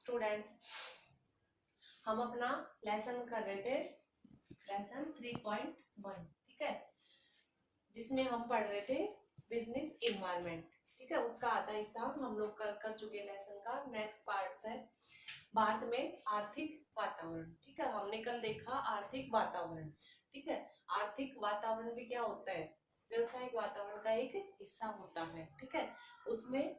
Students, हम अपना lesson कर रहे थे, लेसन 3.1, ठीक है, जिसमें हम पढ़ रहे थे बिजनेस इन्वायरमेंट। ठीक है, उसका आधा हिस्सा हम लोग कर चुके लेसन का। नेक्स्ट पार्ट है भारत में आर्थिक वातावरण। ठीक है, हमने कल देखा आर्थिक वातावरण। ठीक है, आर्थिक वातावरण भी क्या होता है, व्यवसायिक वातावरण का एक हिस्सा होता है। ठीक है, उसमें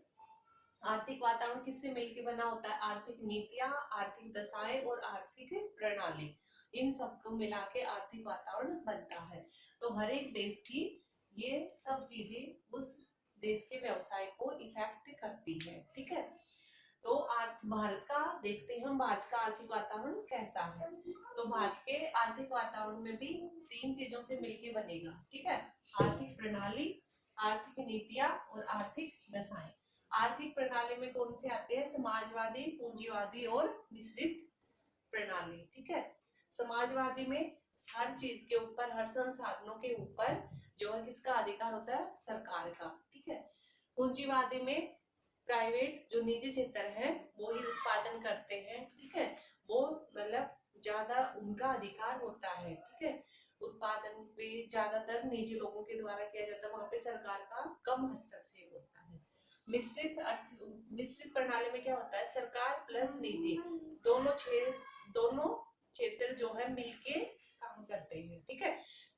आर्थिक वातावरण किससे मिलकर बना होता है, आर्थिक नीतियां, आर्थिक दशाएं और आर्थिक प्रणाली, इन सबको मिला के आर्थिक वातावरण बनता है। तो हर एक देश की ये सब चीजें उस देश के व्यवसाय को इफेक्ट करती है। ठीक है, तो भारत का देखते हैं हम, भारत का आर्थिक वातावरण कैसा है। तो भारत के आर्थिक वातावरण में भी तीन चीजों से मिलके बनेगा। ठीक है, आर्थिक प्रणाली, आर्थिक नीतियां और आर्थिक दशाएं। आर्थिक प्रणाली में कौन से आते हैं, समाजवादी, पूंजीवादी और मिश्रित प्रणाली। ठीक है, समाजवादी में हर चीज के ऊपर, हर संसाधनों के ऊपर जो है किसका अधिकार होता है, सरकार का। ठीक है, पूंजीवादी में प्राइवेट जो निजी क्षेत्र है वो ही उत्पादन करते हैं। ठीक है, वो मतलब ज्यादा उनका अधिकार होता है। ठीक है, उत्पादन पे ज्यादातर निजी लोगों के द्वारा किया जाता है, वहां पे सरकार का कम हस्तक्षेप होता है। मिश्रित प्रणाली में क्या होता है, सरकार प्लस निजी दोनों क्षेत्र जो है मिलके काम करते हैं। ठीक है,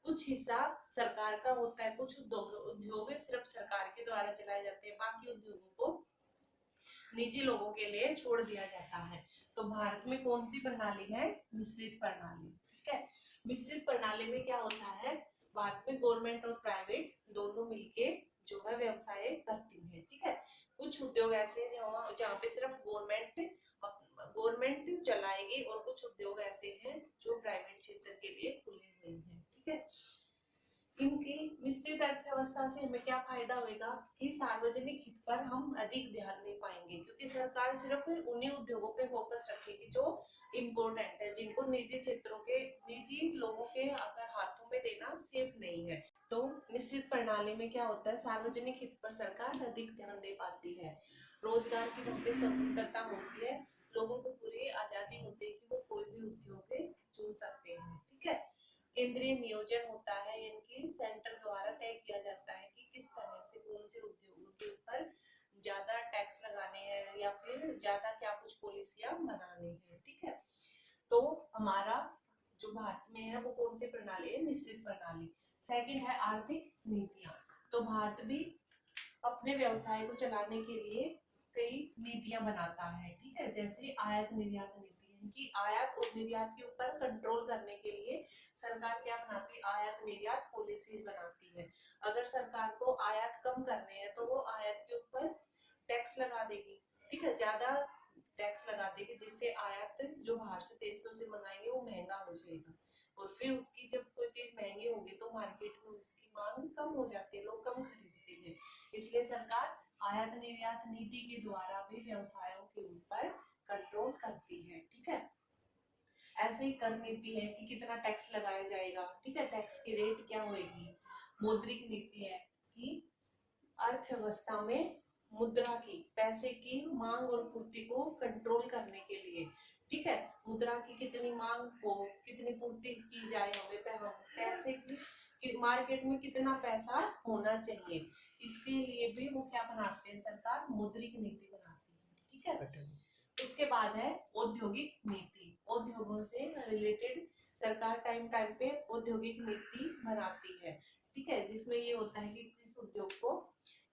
कुछ हिस्सा सरकार का होता है, कुछ उद्योग सिर्फ सरकार के द्वारा चलाए जाते हैं, बाकी उद्योगों को निजी लोगों के लिए छोड़ दिया जाता है। तो भारत में कौन सी प्रणाली है, मिश्रित प्रणाली। ठीक है, मिश्रित प्रणाली में क्या होता है, भारत में गवर्नमेंट और प्राइवेट दोनों मिलके जो है व्यवसाय करती है। ठीक है, कुछ उद्योग ऐसे हैं जहाँ पे सिर्फ गवर्नमेंट चलाएगी और कुछ उद्योग ऐसे हैं जो प्राइवेट क्षेत्र के लिए खुले हुए हैं। ठीक है, इनकी मिश्रित अर्थव्यवस्था से हमें क्या फायदा होगा कि सार्वजनिक हित पर हम अधिक ध्यान दे पाएंगे, क्योंकि सरकार सिर्फ उन्हीं उद्योगों पे फोकस रखेगी जो इम्पोर्टेंट है, जिनको निजी लोगों के अगर हाथों में देना सेफ नहीं है। तो मिश्रित प्रणाली में क्या होता है, सार्वजनिक हित पर सरकार अधिक ध्यान दे पाती है, रोजगार की वहाँ पे स्वतंत्रता होती है, लोगों को पूरी आजादी होती है कि वो कोई भी उद्योग चुन सकते हैं। ठीक है, केंद्रीय नियोजन होता है, इनकी सेंटर द्वारा तय किया जाता है कि किस तरह से कौन से उद्योगों के ऊपर ज्यादा टैक्स लगाने हैं या फिर ज्यादा क्या कुछ पॉलिसियां बनानी है। ठीक है, तो हमारा जो भारत में है वो कौन सी प्रणाली है, मिश्रित प्रणाली। सेकंड है आर्थिक नीतियां। तो भारत भी अपने व्यवसाय को चलाने के लिए कई नीतियां बनाता है। ठीक है, जैसे आयात निर्यात नीति, इनकी आयात और निर्यात के ऊपर कंट्रोल करने के लिए सरकार क्या बनाती है, आयात निर्यात पॉलिसीज बनाती है। अगर सरकार को आयात कम करने हैं तो वो आयात के ऊपर टैक्स लगा देगी। ठीक है, ज्यादा टैक्स लगा देगी, जिससे आयात जो बाहर से देशों से मंगाएंगे वो महंगा हो जाएगा, और फिर उसकी जब कोई चीज महंगी होगी तो मार्केट में उसकी मांग कम हो जाती है, लोग कम खरीदते हैं। इसलिए सरकार आयात निर्यात नीति के द्वारा भी व्यवसायों के ऊपर कंट्रोल करती है। ठीक है, ऐसे ही कर नीति है कि कितना टैक्स लगाया जाएगा। ठीक है, टैक्स की रेट क्या होगी। मौद्रिक नीति है कि अर्थव्यवस्था में मुद्रा की, पैसे की मांग और पूर्ति को कंट्रोल करने के लिए। ठीक है, मुद्रा की कितनी मांग हो, कितनी पूर्ति की जाए, हमें पैसे की मार्केट में कितना पैसा होना चाहिए, इसके लिए भी वो क्या बनाते हैं, सरकार मौद्रिक नीति बनाती है। ठीक है, उसके बाद है औद्योगिक नीति। उद्योगों से रिलेटेड सरकार टाइम टाइम पे औद्योगिक नीति बनाती है। ठीक है, जिसमें ये होता है कि किस उद्योग को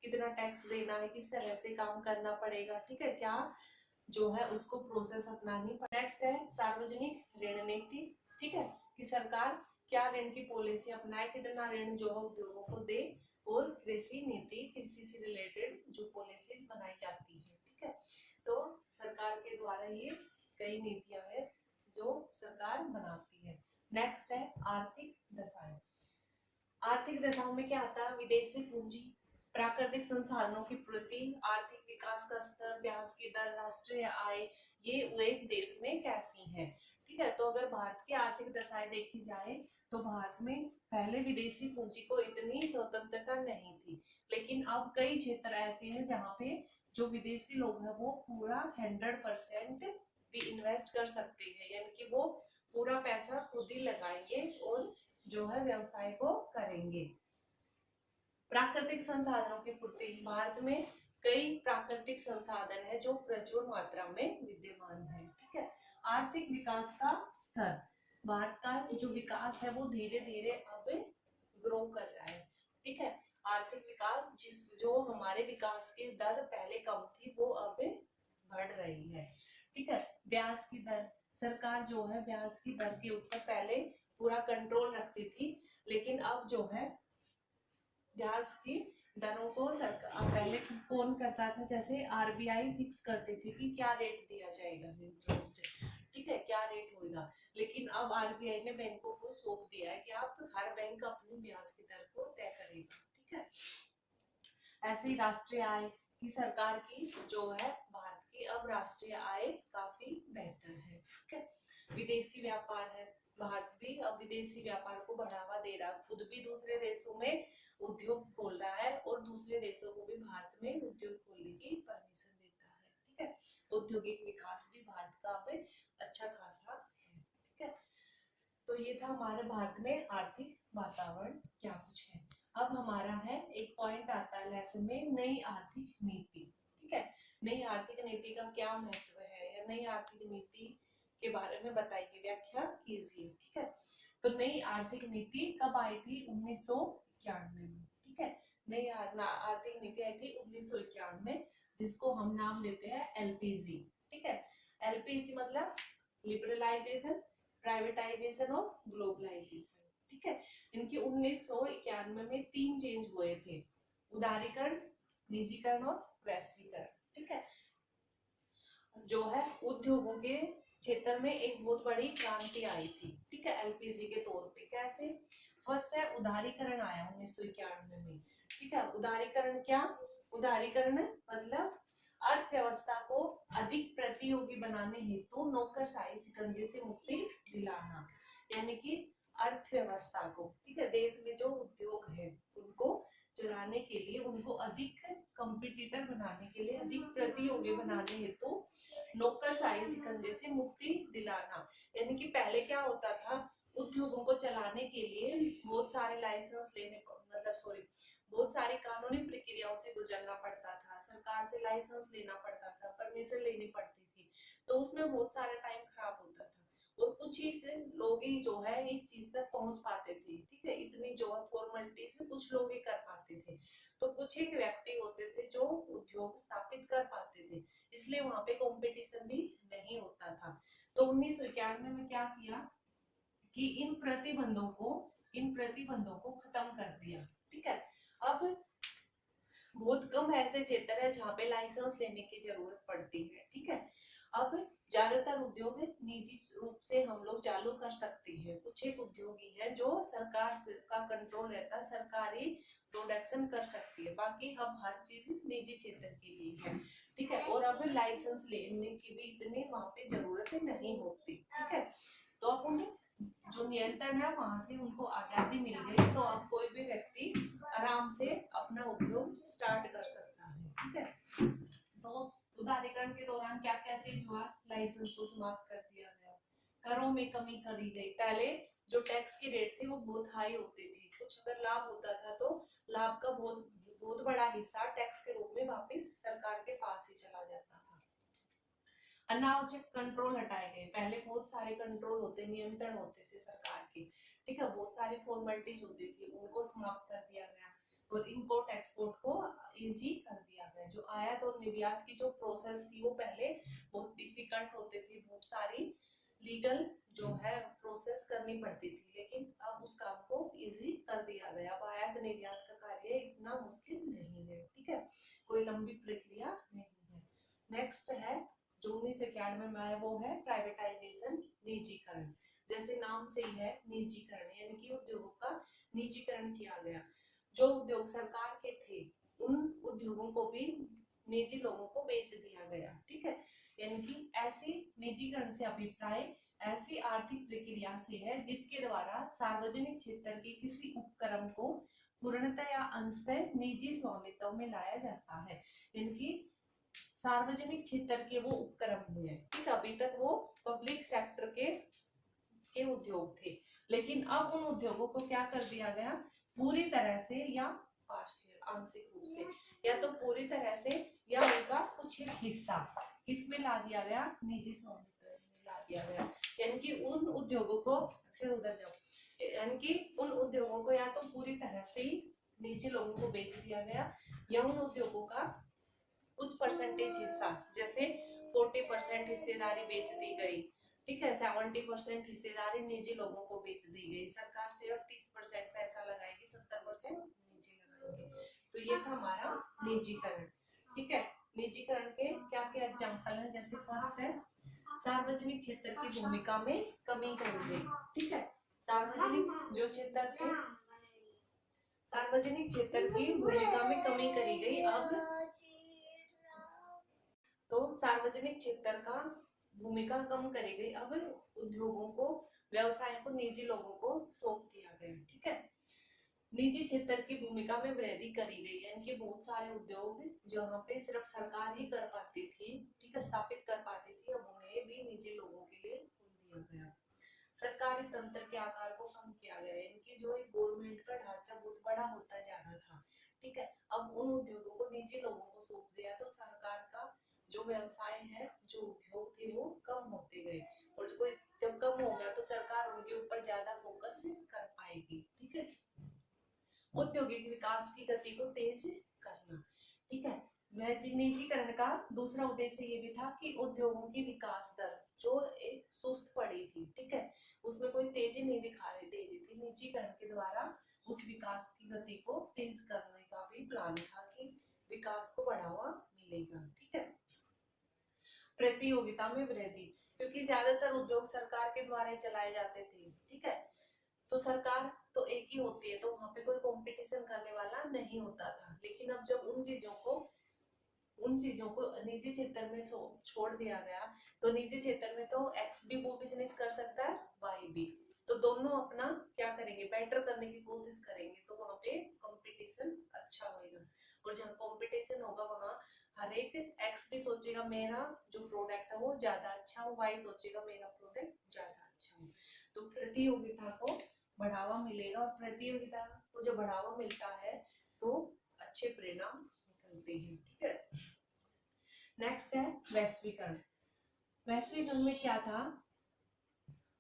कितना टैक्स देना है, किस तरह से काम करना पड़ेगा। ठीक है, क्या जो है उसको प्रोसेस अपनानी पड़ेगी। नेक्स्ट है सार्वजनिक ऋण नीति। ठीक है, कि सरकार क्या ऋण की पॉलिसी अपनाए, कितना ऋण जो है उद्योगों को दे, और कृषि नीति, कृषि से रिलेटेड जो पॉलिसीज बनाई जाती है। ठीक है, तो सरकार के द्वारा ये कई नीतियां हैं जो सरकार बनाती है। नेक्स्ट है आर्थिक दशाएं। आर्थिक दशाओं में क्या आता है, विदेशी पूंजी, प्राकृतिक संसाधनों की पूर्ति, आर्थिक विकास का स्तर, ब्याज की दर, राष्ट्रीय आय, ये एक देश में कैसी है। ठीक है, तो अगर भारत की आर्थिक दशाएं देखी जाए तो भारत में पहले विदेशी पूंजी को इतनी स्वतंत्रता नहीं थी, लेकिन अब कई क्षेत्र ऐसे हैं जहाँ पे जो विदेशी लोग हैं वो पूरा 100% भी इन्वेस्ट कर सकते हैं, यानी कि वो पूरा पैसा खुद ही लगाएंगे और जो है व्यवसाय को करेंगे। प्राकृतिक संसाधनों की पूर्ति, भारत में कई प्राकृतिक संसाधन है जो प्रचुर मात्रा में विद्यमान है। ठीक है। आर्थिक विकास का स्तर, भारत का जो विकास है वो धीरे धीरे अब ग्रो कर रहा है। ठीक है। आर्थिक विकास जो हमारे विकास की दर पहले कम थी वो अब बढ़ रही है। ठीक है। ब्याज की दर, सरकार जो है ब्याज की दर के ऊपर पहले पूरा कंट्रोल रखती थी, लेकिन अब जो है ब्याज की दरों को सरकार पहले कौन करता था, जैसे आरबीआई फिक्स करती थी कि क्या रेट दिया जाएगा इंटरेस्ट। ठीक है, क्या रेट होगा, लेकिन अब आरबीआई ने बैंकों को सौंप दिया है कि आप हर बैंक अपनी ब्याज की दर को तय करेगा। ठीक है। ऐसे ही राष्ट्रीय आय की सरकार की जो है भारत की अब राष्ट्रीय आय काफी बेहतर है। ठीक है। विदेशी व्यापार है, भारत भी अब विदेशी व्यापार को बढ़ावा दे रहा है, खुद भी दूसरे देशों में उद्योग खोल रहा है और दूसरे देशों को भी भारत में उद्योग खोलने की परमिशन देता है। ठीक है। औद्योगिक विकास भी भारत का अब अच्छा खासा है। ठीक है। तो ये था हमारे भारत में आर्थिक वातावरण क्या कुछ है। अब हमारा है एक पॉइंट आता है लेसन में, नई आर्थिक नीति। ठीक है। नई आर्थिक नीति का क्या महत्व है, या नई आर्थिक नीति के बारे में बताइए, व्याख्या कीजिए। ठीक है। तो नई आर्थिक नीति कब आई थी? 1991 में। ठीक है। नई आर्थिक नीति आई थी 1991 में, जिसको हम नाम देते हैं एलपीजी। ठीक है। एलपीजी मतलब लिबरलाइजेशन, प्राइवेटाइजेशन और ग्लोबलाइजेशन। ठीक है। इनके 1991 में 3 चेंज हुए थे, उदारीकरण, निजीकरण और वैश्वीकरण। ठीक है। जो है उद्योगों के क्षेत्र में एक बहुत बड़ी क्रांति आई थी। ठीक है। एलपीजी के तौर पे कैसे? फर्स्ट है उदारीकरण आया 1991 में। ठीक है। उदारीकरण क्या? उदारीकरण मतलब अर्थव्यवस्था को अधिक प्रतियोगी बनाने हेतु नौकरशाही शिकंजे से मुक्ति दिलाना, यानी कि अर्थव्यवस्था को, ठीक है, देश में जो उद्योग है उनको चलाने के लिए, उनको अधिक कंपटीटर बनाने के लिए, अधिक प्रतियोगी बनाने हेतु नौकरशाही शिकंजे से मुक्ति दिलाना। यानी कि पहले क्या होता था, उद्योगों को चलाने के लिए बहुत सारे लाइसेंस लेने बहुत सारी कानूनी प्रक्रियाओं से गुजरना पड़ता था, सरकार से लाइसेंस लेना पड़ता था, परमिशन लेनी पड़ती थी, तो उसमें बहुत सारा टाइम खराब होता था और कुछ ही लोग ही जो है इस चीज तक पहुंच पाते थे। ठीक है। इतनी जो है फॉर्मेलिटी से कुछ लोग ही कर पाते थे, तो कुछ एक व्यक्ति होते थे जो उद्योग स्थापित कर पाते थे, इसलिए वहां पे कंपटीशन भी नहीं होता था। तो 1991 में क्या किया कि इन प्रतिबंधों को खत्म कर दिया। ठीक है। अब बहुत कम ऐसे क्षेत्र है जहाँ पे लाइसेंस लेने की जरूरत पड़ती है। ठीक है। अब ज्यादातर उद्योग निजी रूप से हम लोग चालू कर सकते हैं, कुछ एक उद्योगी है जो सरकार का कंट्रोल रहता है, सरकारी प्रोडक्शन कर सकती है, बाकी हम हर चीज निजी क्षेत्र के लिए है। ठीक है। और अब लाइसेंस लेने की भी इतनी वहां पे जरूरत नहीं होती। ठीक है। तो अब उन्हें जो नियंत्रण है वहां से उनको आजादी मिल गई, तो अब कोई भी व्यक्ति आराम से अपना उद्योग स्टार्ट कर सकता है। ठीक है। तो उदारीकरण के दौरान क्या क्या चेंज हुआ? लाइसेंस को समाप्त कर दिया गया, करों में कमी करी गई। पहले जो टैक्स की रेट थी वो बहुत हाई होती थी, कुछ अगर लाभ होता था तो लाभ का बहुत बहुत बड़ा हिस्सा टैक्स के रूप में वापस सरकार के पास ही चला जाता था। अनावश्यक कंट्रोल हटाए गए, पहले बहुत सारे कंट्रोल होते, नियंत्रण होते थे सरकार के। ठीक है। बहुत सारी फॉर्मेलिटीज होती थी, उनको समाप्त कर दिया गया और इंपोर्ट एक्सपोर्ट को इजी कर दिया गया। जो आयात और निर्यात की जो प्रोसेस थी वो पहले बहुत डिफिकल्ट होते थे, बहुत सारी लीगल जो है प्रोसेस करनी पड़ती थी, लेकिन अब उस काम को इजी कर दिया गया। अब आयात निर्यात का कार्य इतना मुश्किल नहीं है। ठीक है। कोई लंबी प्रक्रिया नहीं है। नेक्स्ट है जो 1991 में आया वो है प्राइवेटाइजेशन, निजीकरण। जैसे नाम से ही है निजीकरण, यानी कि उद्योगों का निजीकरण किया गया। जो उद्योग सरकार के थे उन उद्योगों को भी निजी लोगों को बेच दिया गया। ठीक है। यानी कि ऐसी निजीकरण से अभिप्राय ऐसी आर्थिक प्रक्रिया से है जिसके द्वारा सार्वजनिक क्षेत्र के किसी उपक्रम को पूर्णतः या अंशतः निजी स्वामित्व में लाया जाता है। यानी कि सार्वजनिक क्षेत्र के वो उपक्रम हुए हैं, ठीक। अभी तक वो पब्लिक सेक्टर के उद्योग थे, लेकिन अब उन उद्योगों को क्या कर दिया गया, पूरी तरह से या पार्शियल आंशिक रूप से, या तो पूरी तरह से या उनका कुछ एक हिस्सा इसमें ला दिया गया, निजी स्वामित्व में ला दिया गया। यानी कि उन उद्योगों को, अक्षर उधर जाओ, यानी कि उन उद्योगों को या तो पूरी तरह से ही निजी लोगों को बेच दिया गया, या उन उद्योगों का कुछ परसेंटेज हिस्सा, जैसे 40% हिस्सेदारी बेच दी गई, ठीक है, 70% हिस्सेदारी निजी लोगों को बेच दी गई, सरकार सिर्फ 30% पैसा लगाएगी, 70% निजी लगाएंगे। तो ये था हमारा निजीकरण, ठीक है। निजीकरण के क्या क्या एग्जाम्पल है, जैसे फर्स्ट है सार्वजनिक क्षेत्र की भूमिका में कमी करी गई, ठीक है। सार्वजनिक जो क्षेत्र थे, सार्वजनिक क्षेत्र की भूमिका में कमी करी गई। अब तो सार्वजनिक क्षेत्र का भूमिका कम करी गई, अब उद्योगों को, व्यवसाय को निजी लोगों को सौंप दिया गया, ठीक है। निजी क्षेत्र की भूमिका में वृद्धि करी गई, यानी कि बहुत सारे उद्योग जहाँ पे सिर्फ सरकार ही कर पाती थी, ठीक है, स्थापित कर पाती थी, अब उन्हें भी निजी लोगों के लिए खोल दिया गया। सरकारी तंत्र के आकार को कम किया गया, यानी कि जो एक गवर्नमेंट का ढांचा बहुत बड़ा होता जा रहा था, ठीक है, अब उन उद्योगों को निजी लोगों को सौंप दिया, तो सरकार का जो व्यवसाय है, जो उद्योग थे, वो कम होते गए, और जब कम हो गया तो सरकार उनके ऊपर ज्यादा फोकस कर पाएगी, ठीक है। औद्योगिक विकास की गति को तेज करना, ठीक है। निजीकरण का दूसरा उद्देश्य ये भी था कि उद्योगों की विकास दर जो एक सुस्त पड़ी थी, ठीक है, उसमें कोई तेजी नहीं दिखाई दे रही थी, निजीकरण के द्वारा उस विकास की गति को तेज करने का भी प्लान था कि विकास को बढ़ावा मिलेगा, ठीक है। प्रतियोगिता में वृद्धि, क्योंकि ज्यादातर उद्योग सरकार के द्वारा ही चलाए जाते थे, ठीक है, तो सरकार तो एक ही होती है, तो वहां पे कोई कंपटीशन करने वाला नहीं होता था। लेकिन अब जब उन चीजों को निजी क्षेत्र में छोड़ दिया गया, तो निजी क्षेत्र में तो एक्स भी वो बिजनेस कर सकता है, वाई भी, तो दोनों अपना क्या करेंगे, बेटर करने की कोशिश करेंगे, तो वहां पे कंपटीशन अच्छा होगा, और जहाँ कंपटीशन होगा वहां हर एक एक्स भी सोचेगा मेरा जो प्रोडक्ट है वो ज्यादा अच्छा हो, वाई सोचेगा मेरा प्रोडक्ट ज्यादा अच्छा हो, तो प्रतियोगिता को बढ़ावा मिलेगा, और प्रतियोगिता को जब बढ़ावा मिलता है तो अच्छे परिणाम निकलते हैं, ठीक है। नेक्स्ट है वैश्वीकरण। वैश्वीकरण में क्या था,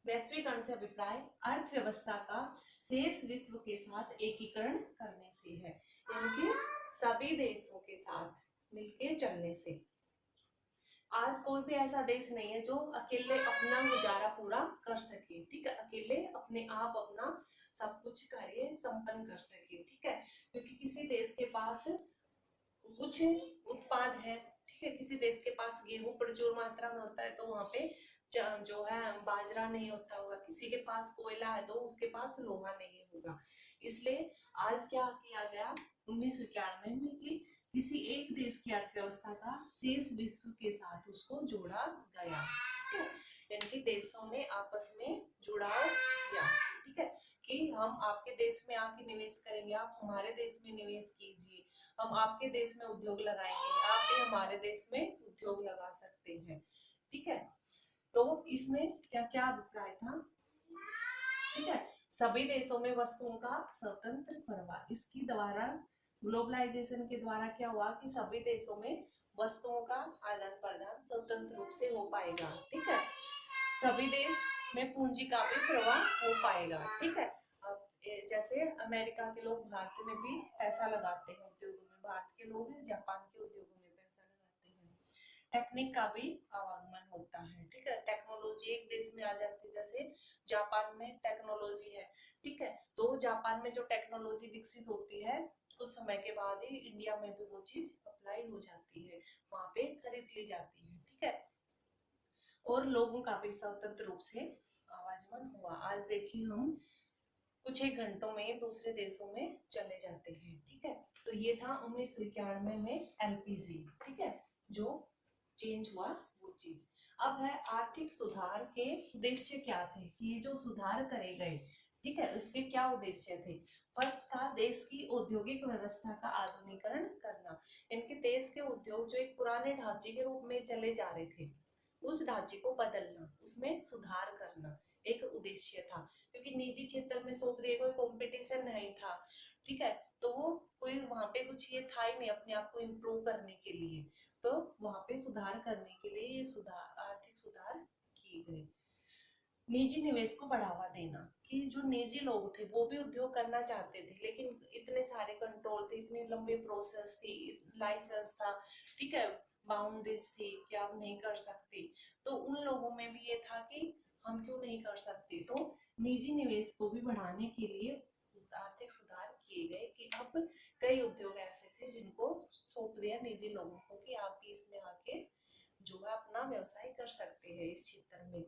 वैश्वीकरण से अभिप्राय अर्थव्यवस्था का शेष विश्व के साथ एकीकरण करने से है, यानी कि सभी देशों के साथ मिलके चलने से। आज कोई भी ऐसा देश नहीं है जो अकेले अपना गुजारा पूरा कर सके, ठीक है, अकेले अपने आप अपना सब कुछ कार्य संपन्न कर सके, ठीक है, क्योंकि किसी देश के पास कुछ उत्पाद है, ठीक है, किसी देश के पास गेहूं प्रचुर मात्रा में होता है तो वहां पे जो है बाजरा नहीं होता होगा, किसी के पास कोयला है तो उसके पास लोहा नहीं होगा, इसलिए आज क्या किया गया 1991 में कि किसी एक देश की अर्थव्यवस्था का शेष विश्व के साथ उसको जोड़ा गया, ठीक है, यानी कि देशों ने आपस में जुड़ाव किया, ठीक है, कि हम आपके देश में आके निवेश करेंगे, आप हमारे देश में निवेश कीजिए, हम आपके देश में उद्योग लगाएंगे, आप भी हमारे देश में उद्योग लगा सकते हैं, ठीक है। तो इसमें क्या क्या अभिप्राय था, ठीक है, सभी देशों में वस्तुओं का स्वतंत्र प्रवाह, इसकी द्वारा ग्लोबलाइजेशन के द्वारा क्या हुआ कि सभी देशों में वस्तुओं का आदान प्रदान स्वतंत्र रूप से हो पाएगा, ठीक है, सभी देश में पूंजी का भी प्रवाह हो पाएगा, ठीक है। अब जैसे अमेरिका के लोग भारत में भी पैसा लगाते हैं उद्योगों में, भारत के लोग जापान के उद्योगों में पैसा लगाते हैं, टेक्निक का भी आवागमन होता है, ठीक है, टेक्नोलॉजी एक देश में आ जाती है, जैसे जापान में टेक्नोलॉजी है, ठीक है, तो जापान में जो टेक्नोलॉजी विकसित होती है कुछ समय के बाद ही इंडिया में भी वो चीज अप्लाई हो जाती है, वहां पे खरीद ली जाती है, ठीक है, और लोगों का भी स्वतंत्र रूप से आवागमन हुआ। आज देखिए हम कुछ ही घंटों में दूसरे देशों में चले जाते हैं, ठीक है, तो ये था 1991 में एलपीजी, ठीक है, जो चेंज हुआ वो चीज। अब है आर्थिक सुधार के उद्देश्य क्या थे, कि ये जो सुधार करे गए, ठीक है, इसके क्या उद्देश्य थे? फर्स्ट था देश की औद्योगिक व्यवस्था का आधुनिकीकरण करना। इनके देश के उद्योग जो एक पुराने ढांचे के रूप में चले जा रहे थे, उस ढांचे को बदलना, उसमें सुधार करना एक उद्देश्य था। क्योंकि निजी क्षेत्र में सौंप दिए, कोई कंपटीशन नहीं था, ठीक है, तो वो कोई वहां पे कुछ ये था ही नहीं अपने आप को इम्प्रूव करने के लिए, तो वहां पे सुधार करने के लिए ये सुधार, आर्थिक सुधार किए गए। निजी निवेश को बढ़ावा देना, कि जो निजी लोग थे वो भी उद्योग करना चाहते थे, लेकिन इतने सारे कंट्रोल थे, इतनी लंबी प्रोसेस थी, लाइसेंस था, ठीक है, बाउंड्रीज थी कि आप नहीं कर सकते, तो उन लोगों में भी ये था कि हम क्यों नहीं कर सकते। तो निजी निवेश को भी बढ़ाने के लिए आर्थिक सुधार किए गए कि अब कई उद्योग ऐसे थे जिनको सौंप दिया निजी लोगों को कि आप भी इसमें आके जो है अपना व्यवसाय कर सकते हैं इस क्षेत्र में।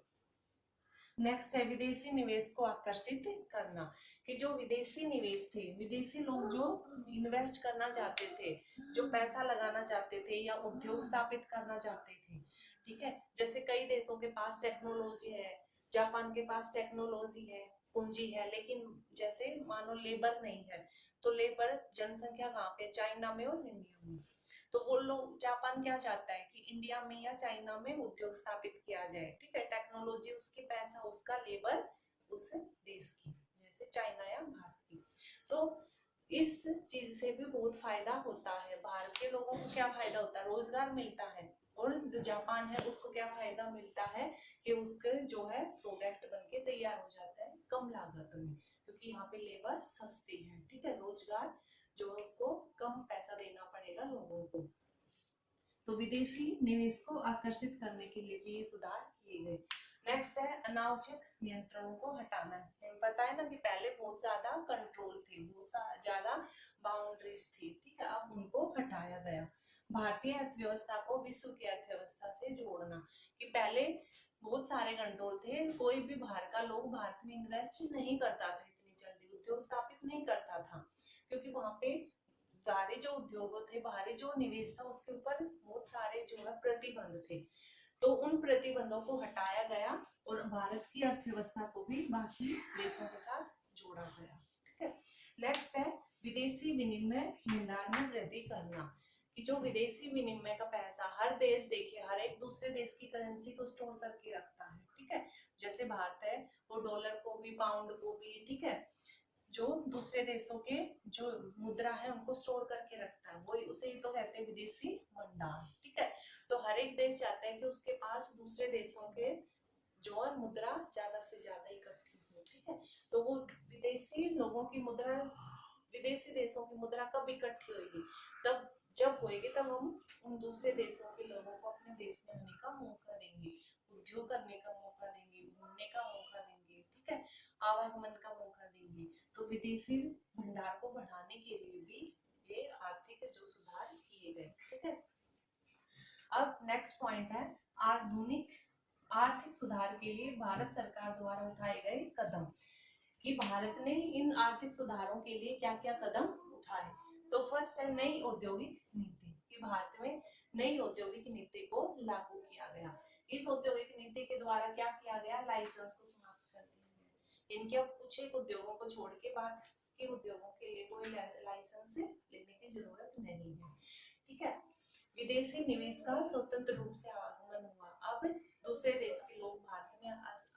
नेक्स्ट है विदेशी निवेश को आकर्षित करना, कि जो विदेशी निवेश थे, विदेशी लोग जो इन्वेस्ट करना चाहते थे, जो पैसा लगाना चाहते थे या उद्योग स्थापित करना चाहते थे, ठीक है, जैसे कई देशों के पास टेक्नोलॉजी है, जापान के पास टेक्नोलॉजी है, पूंजी है, लेकिन जैसे मानो लेबर नहीं है, तो लेबर जनसंख्या कहाँ पे? चाइना में और इंडिया में। तो वो लोग, जापान क्या चाहता है कि इंडिया में या चाइना में उद्योग स्थापित किया जाए, ठीक है, टेक्नोलॉजी उसकी, पैसा उसका, लेबर उस देश की, जैसे चाइना या भारत की। तो इस चीज से भी बहुत फायदा होता है, भारत के लोगों को क्या फायदा होता है? रोजगार मिलता है, और जो जापान है उसको क्या फायदा मिलता है कि उसके जो है प्रोडक्ट बनके तैयार हो जाता है कम लागत में, क्योंकि यहाँ पे लेबर सस्ती है, ठीक है, रोजगार जो है उसको कम पैसा देना पड़ेगा लोगों को। तो विदेशी निवेश को आकर्षित करने के लिए भी ये सुधार किए गए। नेक्स्ट है अनावश्यक नियंत्रणों को हटाना। हमें पता है ना कि पहले बहुत ज्यादा कंट्रोल थे, बहुत ज्यादा बाउंड्रीज थी, ठीक है, अब उनको हटाया गया। भारतीय अर्थव्यवस्था को विश्व की अर्थव्यवस्था से जोड़ना, कि पहले बहुत सारे कंट्रोल थे, कोई भी बाहर का लोग भारत में इन्वेस्ट नहीं करता था इतनी जल्दी, उद्योग स्थापित नहीं करता था, क्योंकि वहां पे बाहरी जो उद्योग थे, बाहरी जो निवेश था, उसके ऊपर बहुत सारे जो है प्रतिबंध थे, तो उन प्रतिबंधों को हटाया गया और भारत की अर्थव्यवस्था को भी बाकी देशों के साथ जोड़ा गया, ठीक है। नेक्स्ट है विदेशी विनिमय भंडार में वृद्धि करना, कि जो विदेशी विनिमय का पैसा, हर देश देखिए हर एक दूसरे देश की करेंसी को स्टोर करके रखता है, ठीक है, जैसे भारत है वो डॉलर को भी, पाउंड को भी, ठीक है, जो दूसरे देशों के जो मुद्रा है उनको स्टोर करके रखता है, वही उसे ही तो कहते हैं विदेशी भंडार, ठीक है। तो हर एक देश चाहता है कि उसके पास दूसरे देशों के जो है मुद्रा ज्यादा से ज्यादा इकट्ठी हो, ठीक है, तो वो विदेशी लोगों की मुद्रा, विदेशी देशों की मुद्रा कब इकट्ठी होगी? तब जब होएगी तब हम उन दूसरे देशों के लोगों को अपने देश में आने का मौका देंगे, उद्योग करने का मौका देंगे, घूमने का मौका देंगे, ठीक है, आवागमन का मौका देंगे। तो विदेशी भंडार को बढ़ाने के लिए भी ये आर्थिक जो सुधार किए गए, ठीक है। अब नेक्स्ट पॉइंट है आधुनिक आर्थिक सुधार के लिए भारत सरकार द्वारा उठाए गए कदम, कि भारत ने इन आर्थिक सुधारों के लिए क्या क्या कदम उठाए। तो फर्स्ट है नई औद्योगिक नीति, कि भारत में नई औद्योगिक नीति को लागू किया गया। इस औद्योगिक नीति के द्वारा क्या किया गया? लाइसेंस को समाप्त कर दिया गया, इनके अब कुछ एक उद्योगों को छोड़ के बाकी उद्योगों के लिए कोई लाइसेंस लेने की जरूरत नहीं है, ठीक है। विदेशी निवेश का स्वतंत्र रूप से आगमन हुआ, अब दूसरे देश के लोग भारत में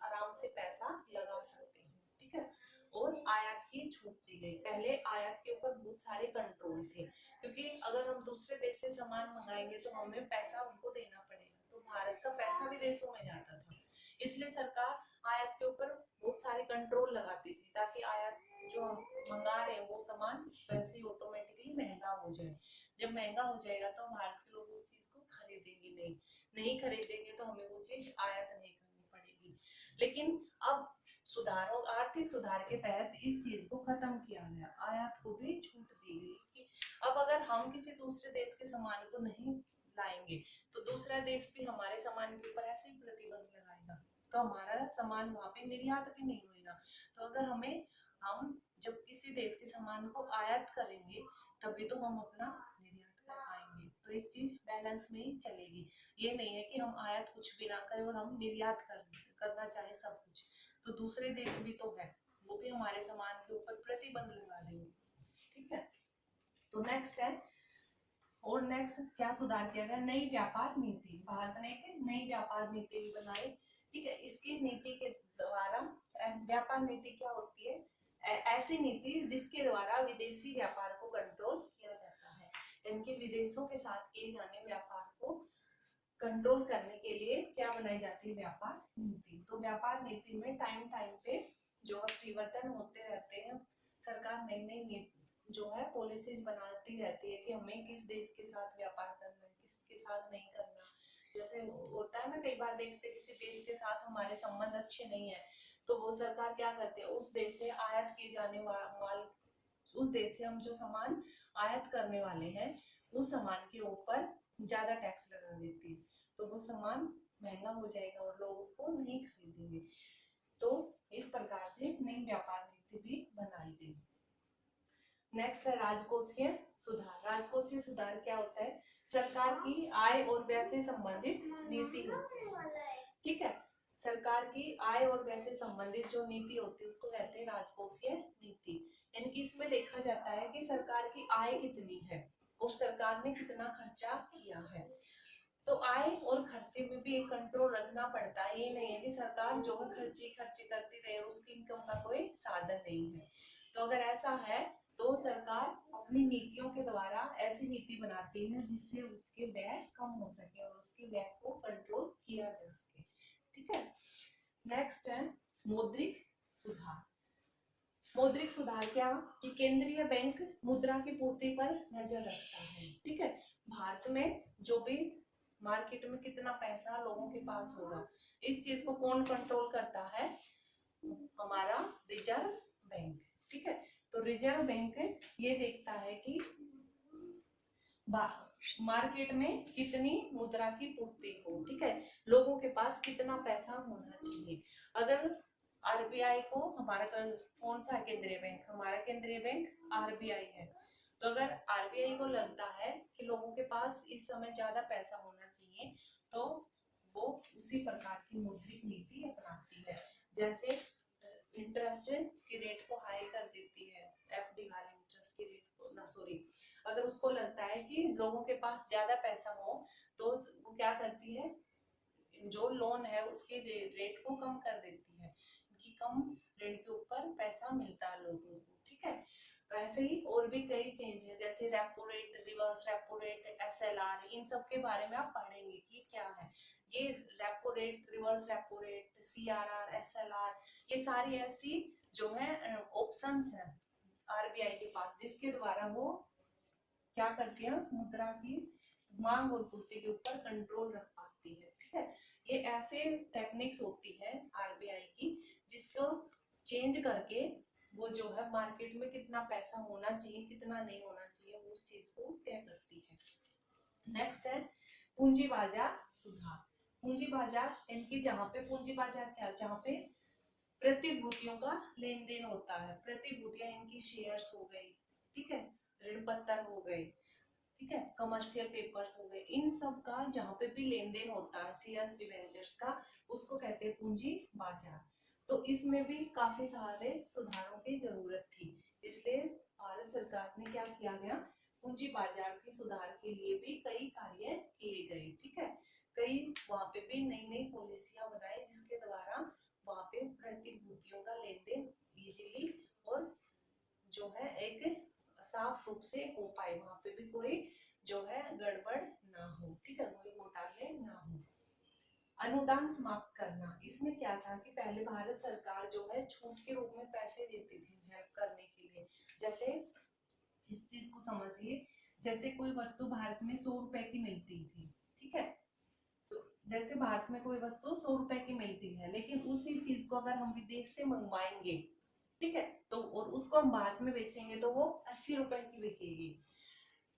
आराम से पैसा लगा सकते हैं, ठीक है। और आयात की छूट दी गई, पहले आयात के ऊपर बहुत सारे कंट्रोल थे, क्योंकि अगर हम दूसरे देश से सामान मंगाएंगे तो हमें पैसा उनको देना पड़ेगा, तो भारत का पैसा विदेशों में जाता था, इसलिए सरकार आयात के ऊपर बहुत सारे कंट्रोल लगाती थी, ताकि आयात जो हम मंगा रहे हैं वो सामान वैसे ही ऑटोमेटिकली महंगा हो जाए। जब महंगा हो जाएगा तो भारत के लोग उस चीज को खरीदेंगे नहीं, नहीं खरीदेंगे तो हमें वो चीज आयात नहीं करनी पड़ेगी। लेकिन अब सुधारों, आर्थिक सुधार के तहत इस चीज को खत्म किया गया, आयात को भी छूट दी गई, कि अब अगर हम किसी दूसरे देश के सामान को नहीं लाएंगे तो दूसरा देश भी हमारे सामान के ऊपर ऐसे ही प्रतिबंध लगाएगा, तो हमारा सामान वहां पे निर्यात भी नहीं होगा। तो अगर हम जब किसी देश के सामान को आयात करेंगे तभी तो हम अपना निर्यात कर पाएंगे, तो एक चीज बैलेंस में ही चलेगी। ये नहीं है कि हम आयात कुछ भी ना करें और हम निर्यात करना चाहे सब कुछ, तो दूसरे देश भी तो है, वो भी हमारे सामान के ऊपर प्रतिबंध लगा देंगे। ठीक है, तो नेक्स्ट है, और नेक्स्ट क्या सुधार किया गया, नई व्यापार नीति। भारत ने एक नई व्यापार नीति भी बनाई। ठीक है, इसकी नीति के द्वारा, व्यापार नीति क्या होती है, ऐसी नीति जिसके द्वारा विदेशी व्यापार को कंट्रोल किया जाता है। इनके विदेशों के साथ किए जाने व्यापार को कंट्रोल करने के लिए क्या बनाई जाती है, व्यापार नीति। तो व्यापार नीति में टाइम टाइम पे जो परिवर्तन होते रहते हैं, सरकार नई नई जो है पॉलिसीज बनाती रहती है कि हमें किस देश के साथ व्यापार करना है, किसके साथ नहीं करना। जैसे होता है ना, कई बार देखते हैं किसी देश के साथ हमारे संबंध अच्छे नहीं है, तो वो सरकार क्या करती है, उस देश से आयात किए जाने माल, उस देश से हम जो सामान आयात करने वाले हैं, उस सामान के ऊपर ज्यादा टैक्स लगा देती है, तो वो सामान महंगा हो जाएगा और लोग उसको नहीं खरीदेंगे। तो इस प्रकार से नई व्यापार नीति भी बनाई गई। नेक्स्ट है राजकोषीय सुधार। राजकोषीय सुधार क्या होता है, सरकार की आय और व्यय से संबंधित नीति होती है। ठीक है, सरकार की आय और व्यय से संबंधित जो नीति होती है उसको कहते हैं राजकोषीय नीति। यानी कि इसमें देखा जाता है कि सरकार की आय कितनी है और सरकार ने कितना खर्चा किया है। तो आय और खर्चे में भी एक कंट्रोल रखना पड़ता है। ये नहीं है कि सरकार जो है खर्चे करती रहे और उसकी इनकम का कोई साधन नहीं है। तो अगर ऐसा है तो सरकार अपनी नीतियों के द्वारा ऐसी नीति बनाती है जिससे उसके व्यय कम हो सके और उसके व्यय को कंट्रोल किया जा सके। ठीक है, नेक्स्ट है मौद्रिक सुधार। मौद्रिक सुधार क्या, कि केंद्रीय बैंक मुद्रा की पूर्ति पर नजर रखता है। ठीक है, भारत में जो भी मार्केट में कितना पैसा लोगों के पास होगा, इस चीज को कौन कंट्रोल करता है, हमारा रिजर्व बैंक। ठीक है, तो रिजर्व बैंक ये देखता है कि मार्केट में कितनी मुद्रा की पूर्ति हो। ठीक है, लोगों के पास कितना पैसा होना चाहिए। अगर आरबीआई को, हमारा कौन सा केंद्रीय बैंक, हमारा केंद्रीय बैंक आरबीआई है, तो अगर आरबीआई को लगता है कि लोगों के पास इस समय ज्यादा पैसा होना चाहिए, तो वो उसी प्रकार की मौद्रिक नीति अपनाती है। जैसे इंटरेस्ट की रेट को हाई कर देती है, एफडी वाले इंटरेस्ट की रेट को ना, सॉरी, अगर उसको लगता है कि लोगों के पास ज्यादा पैसा हो तो वो क्या करती है, जो लोन है उसके रेट को कम कर देती है, कि कम रेट के ऊपर पैसा मिलता है लोगों को। ठीक है, तो ऐसे ही और भी कई चेंज है, जैसे repo rate, reverse repo rate, SLR, इन सब के बारे में आप पढ़ेंगे कि क्या है ये repo rate, reverse repo rate, CRR, SLR, ये सारी ऐसी जो है ऑप्शंस है आरबीआई के पास, जिसके द्वारा वो क्या करती है, मुद्रा की मांग और पूर्ति के ऊपर कंट्रोल रख पाती है। ठीक है, ये ऐसे टेक्निक्स होती है आरबीआई की, जिसको चेंज करके वो जो है मार्केट में कितना पैसा होना चाहिए, कितना नहीं होना चाहिए, उस चीज को तय करती है। नेक्स्ट है पूंजी बाजार सुधार। पूंजी बाजार इनकी, जहाँ पे पूंजी बाजार क्या, जहाँ पे प्रतिभूतियों का लेन देन होता है, प्रतिभूतियां इनकी शेयर्स हो गई, ठीक है, ऋण पत्र हो गए, ठीक है, कमर्शियल पेपर्स हो गए, इन सब का जहाँ पे भी लेन देन होता है शेयर्स डिवेंचर्स का, उसको कहते हैं पूंजी बाजार। तो इसमें भी काफी सारे सुधारों की जरूरत थी, इसलिए भारत सरकार ने क्या किया गया, पूंजी बाजार के सुधार के लिए भी कई कार्य किए गए। ठीक है, कई वहां पे भी नई नई पॉलिसियां बनाई, जिसके द्वारा वहां पे प्रतिभूतियों का लेन देन इजीली और जो है एक साफ रूप से हो पाए, वहां पे भी कोई जो है गड़बड़ ना हो। ठीक है, कोई घोटाले ना हो। अनुदान समाप्त करना, इसमें क्या था कि पहले भारत सरकार जो है छूट के रूप में पैसे देती थी हेल्प करने के लिए। जैसे इस चीज को समझिए, जैसे कोई वस्तु भारत में 100 रुपए की मिलती थी, ठीक है, जैसे भारत में कोई वस्तु 100 रुपए की मिलती है, लेकिन उसी चीज को अगर हम विदेश से मंगवाएंगे, ठीक है, तो और उसको हम भारत में बेचेंगे तो वो 80 रुपए की बिकेगी।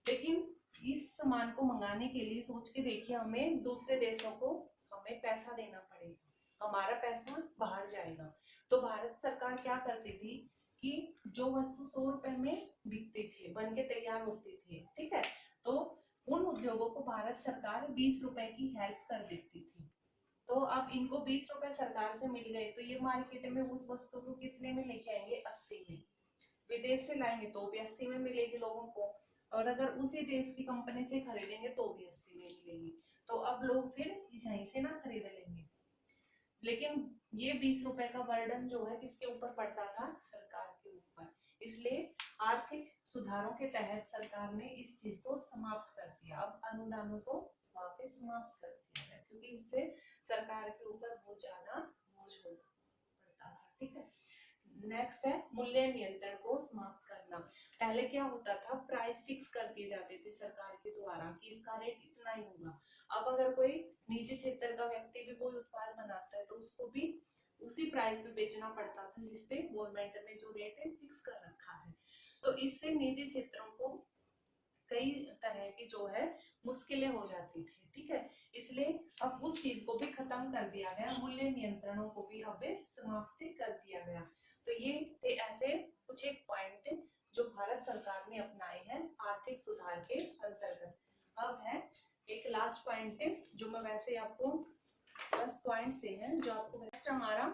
लेकिन इस सामान को मंगाने के लिए सोच के देखिए, हमें दूसरे देशों को हमें पैसा देना पड़ेगा, हमारा पैसा बाहर जाएगा। तो भारत सरकार क्या करती थी कि जो वस्तु 100 रुपए में बिकते थे, बन के तैयार होते थे, ठीक है, तो उन उद्योगों को भारत सरकार 20 रुपए की हेल्प कर देती थी। तो अब इनको 20 रुपए सरकार से मिल गए, तो ये मार्केट में उस वस्तु को कितने में लेके आएंगे? 80 में। विदेश से लाएंगे तो भी 80 में मिलेगी लोगों को, और अगर उसी देश की कंपनी से खरीदेंगे तो भी 80 में मिलेगी। तो अब लोग फिर यहीं से ना खरीद लेंगे। लेकिन ये 20 रुपए का बर्डन जो है किसके ऊपर पड़ता था? सरकार के ऊपर। इसलिए आर्थिक सुधारों के तहत सरकार ने इस चीज को समाप्त कर दिया। अब अनुदानों को वहां पे समाप्त कर दिया है, क्योंकि इससे सरकार के ऊपर बहुत ज्यादा बोझ पड़ता था। ठीक है, नेक्स्ट है मूल्य नियंत्रण को समाप्त करना। पहले क्या होता था? प्राइस फिक्स कर दिए जाते थे सरकार के द्वारा कि इसका रेट इतना ही होगा। अब अगर कोई निजी क्षेत्र का व्यक्ति भी कोई उत्पाद बनाता है तो उसको भी उसी प्राइस पे बेचना पड़ता था जिसपे गवर्नमेंट ने जो रेट है फिक्स कर रखा है। तो इससे निजी क्षेत्रों को कई तरह की जो है मुश्किलें हो जाती थी। ठीक है, इसलिए अब उस चीज को भी खत्म कर दिया गया, मूल्य नियंत्रणों को भी अब समाप्त कर दिया गया। तो ये थे ऐसे कुछ एक पॉइंट जो भारत सरकार ने अपनाए हैं आर्थिक सुधार के अंतर्गत। अब है एक लास्ट पॉइंट जो मैं वैसे आपको 10 पॉइंट से है जो आपको बेस्ट, हमारा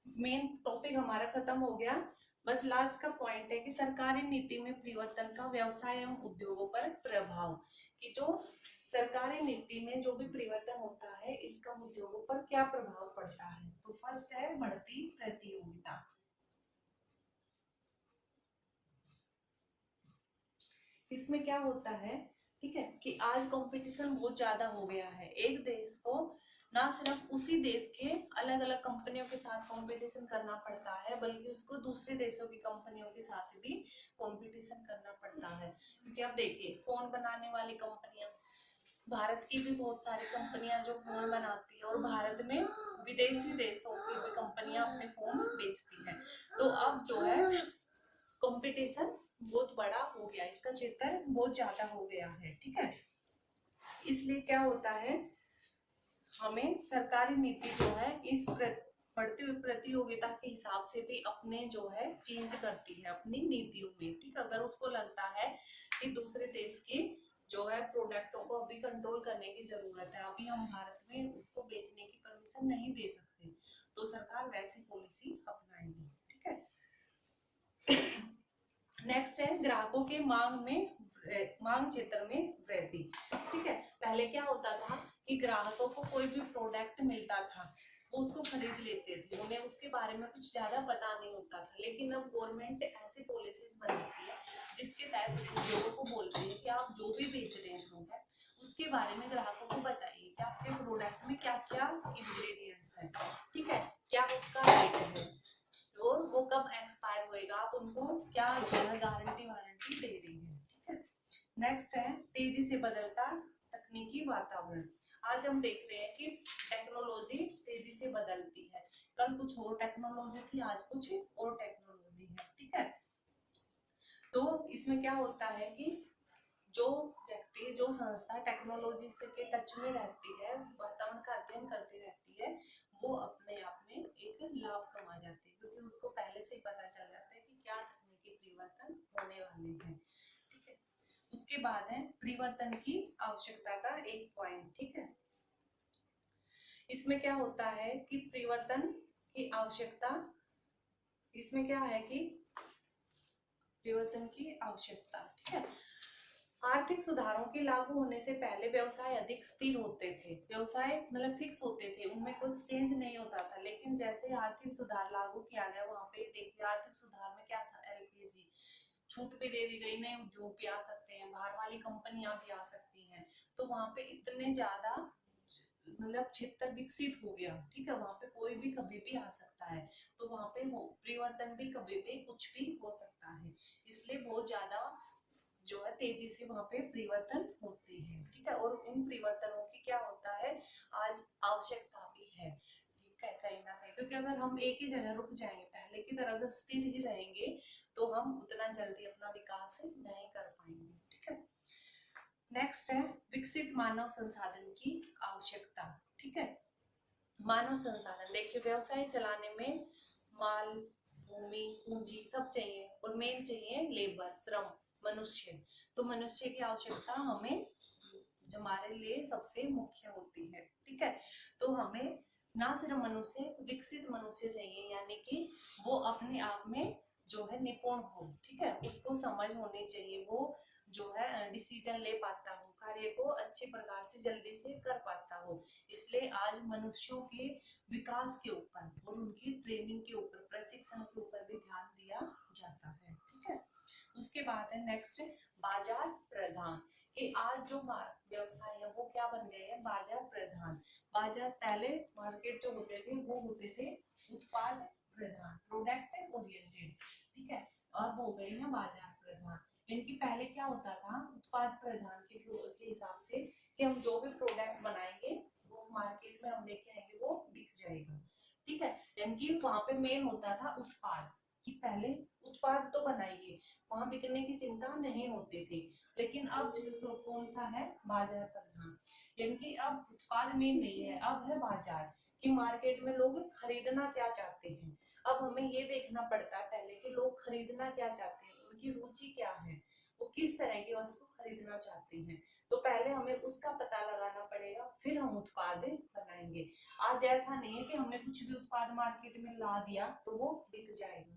मेन टॉपिक हमारा खत्म हो गया। बस लास्ट का पॉइंट है कि सरकारी नीति में परिवर्तन का व्यवसाय एवं उद्योगों पर प्रभाव, कि जो सरकारी नीति में जो भी परिवर्तन होता है इसका उद्योगों पर क्या प्रभाव पड़ता है। तो फर्स्ट है बढ़ती प्रतियोगिता। इसमें क्या होता है? ठीक है, कि आज कंपटीशन बहुत ज्यादा हो गया है। एक देश को ना सिर्फ उसी देश के अलग अलग कंपनियों के साथ कंपटीशन करना पड़ता है, बल्कि उसको दूसरे देशों की कंपनियों के साथ भी कंपटीशन करना पड़ता है। क्योंकि आप देखिए फोन बनाने वाली कंपनियां, भारत की भी बहुत सारी कंपनियां जो फोन बनाती है, और भारत में विदेशी देशों की भी कंपनियां अपने फोन बेचती हैं। तो अब जो है कंपटीशन बहुत बड़ा हो गया, इसका क्षेत्र बहुत ज्यादा हो गया है। ठीक है, इसलिए क्या होता है, हमें सरकारी नीति जो है इस बढ़ती हुई प्रतियोगिता के हिसाब से भी अपने जो है चेंज करती है अपनी नीतियों में। ठीक है, अगर उसको लगता है कि दूसरे देश की जो है प्रोडक्टों को अभी कंट्रोल करने की जरूरत है, अभी हम भारत में उसको बेचने की परमिशन नहीं दे सकते, तो सरकार वैसी पॉलिसी अपनाएगी। ठीक है, नेक्स्ट है ग्राहकों के मांग क्षेत्र में वृद्धि। ठीक है, पहले क्या होता था कि ग्राहकों को कोई भी प्रोडक्ट मिलता था वो उसको खरीद लेते थे, उन्हें उसके बारे में कुछ ज्यादा पता नहीं होता था। लेकिन अब गवर्नमेंट ऐसी पॉलिसीज बनाती है जिसके तहत उद्योगों को बोलते हैं कि आप जो भी बेच रहे हैं प्रोडक्ट उसके बारे में ग्राहकों को बताइए कि आपके प्रोडक्ट में क्या क्या इंग्रेडिएंट्स हैं। ठीक है, क्या उसका रेट है और वो कब एक्सपायर होएगा, आप उनको क्या जो है गारंटी वारंटी दे रही है। ठीक है, नेक्स्ट है तेजी से बदलता तकनीकी वातावरण। आज हम देख रहे हैं कि टेक्नोलॉजी तेजी से बदलती है, कल कुछ और टेक्नोलॉजी थी, आज कुछ और टेक्नोलॉजी है। ठीक है, तो इसमें क्या होता है कि जो व्यक्ति जो संस्था टेक्नोलॉजी से के टच में रहती है, वातावरण का अध्ययन करती रहती है, वो अपने आप में एक लाभ कमा जाती है, क्योंकि उसको पहले से ही पता चल जाता है कि क्या तकनीकी परिवर्तन होने वाले हैं। ठीक है, उसके बाद है परिवर्तन की आवश्यकता का एक पॉइंट। ठीक है, इसमें क्या होता है कि परिवर्तन की आवश्यकता, इसमें क्या है कि परिवर्तन की आवश्यकता। ठीक है, आर्थिक सुधारों के लागू होने से पहले व्यवसाय अधिक स्थिर होते थे, व्यवसाय मतलब फिक्स होते थे, उनमें कुछ चेंज नहीं होता था। लेकिन जैसे आर्थिक सुधार लागू किया गया, वहां पे देखिए आर्थिक सुधार में क्या था, एलपीजी छूट पे दे दी गई, नए उद्योग भी आ सकते हैं, बाहर वाली कंपनियां भी आ सकती हैं। तो वहां पे इतने ज्यादा मतलब क्षेत्र विकसित हो गया। ठीक है, वहां पे कोई भी कभी भी आ सकता है, तो वहां पे परिवर्तन भी कभी भी कुछ भी हो सकता है, इसलिए बहुत ज्यादा जो है तेजी से वहां पे परिवर्तन होते हैं। ठीक है, और इन परिवर्तनों की क्या होता है, आज आवश्यकता भी है। ठीक है, कहीं ना कहीं, क्योंकि अगर हम एक ही जगह रुक जाएंगे, पहले की तरह अगर स्थिर ही रहेंगे, तो हम उतना जल्दी अपना विकास नहीं कर पाएंगे। ठीक है, नेक्स्ट है विकसित मानव संसाधन की आवश्यकता। ठीक है, मानव संसाधन देखिए व्यवसाय चलाने में माल, भूमि, पूंजी सब चाहिए, और मेन चाहिए लेबर, श्रम, मनुष्य। तो मनुष्य की आवश्यकता हमें हमारे लिए सबसे मुख्य होती है। ठीक है, तो हमें ना सिर्फ मनुष्य, विकसित मनुष्य चाहिए, यानी कि वो अपने आप में जो है निपुण हो, ठीक है, उसको समझ होनी चाहिए, वो जो है डिसीजन ले पाता हो, कार्य को अच्छे प्रकार से जल्दी से कर पाता हो। इसलिए आज मनुष्यों के विकास के ऊपर और उनकी ट्रेनिंग के ऊपर, प्रशिक्षण के ऊपर भी ध्यान दिया जाता है, ठीक है। उसके बाद है नेक्स्ट बाजार प्रधान, कि आज जो व्यवसाय है वो क्या बन गए हैं, बाजार प्रधान। बाजार, पहले मार्केट जो होते थे वो होते थे उत्पाद प्रधान, प्रोडक्ट ओरिएंटेड, ठीक है, अब हो गए हैं बाजार प्रधान। इनकी पहले क्या होता था, उत्पाद प्रधान के हिसाब से कि हम जो भी प्रोडक्ट बनाएंगे वो मार्केट में हम लेके आएंगे वो बिक जाएगा, ठीक है। इनकी वहां पे मेन होता था उत्पाद, कि पहले उत्पाद तो बनाइए, वहां बिकने की चिंता नहीं होती थी। लेकिन अब जो कौन सा है, बाजार प्रधान, यानी कि अब उत्पाद मेन नहीं है, अब है बाजार, कि मार्केट में लोग खरीदना क्या चाहते हैं। अब हमें ये देखना पड़ता है पहले कि लोग खरीदना क्या चाहते हैं, उनकी रुचि क्या है, वो किस तरह की वस्तु खरीदना चाहते हैं। तो पहले हमें उसका पता लगाना पड़ेगा, फिर हम उत्पाद बनाएंगे। आज ऐसा नहीं है कि हमने कुछ भी उत्पाद मार्केट में ला दिया तो वो बिक जाएगा।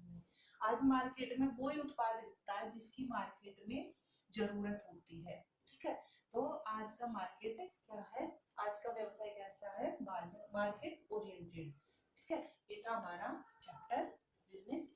आज मार्केट में वही उत्पाद बिकता है जिसकी मार्केट में जरूरत होती है, ठीक है। तो आज का मार्केट क्या है, आज का व्यवसाय कैसा है, बाजार मार्केट ओरिएंटेड, ठीक है। ये था हमारा चैप्टर बिजनेस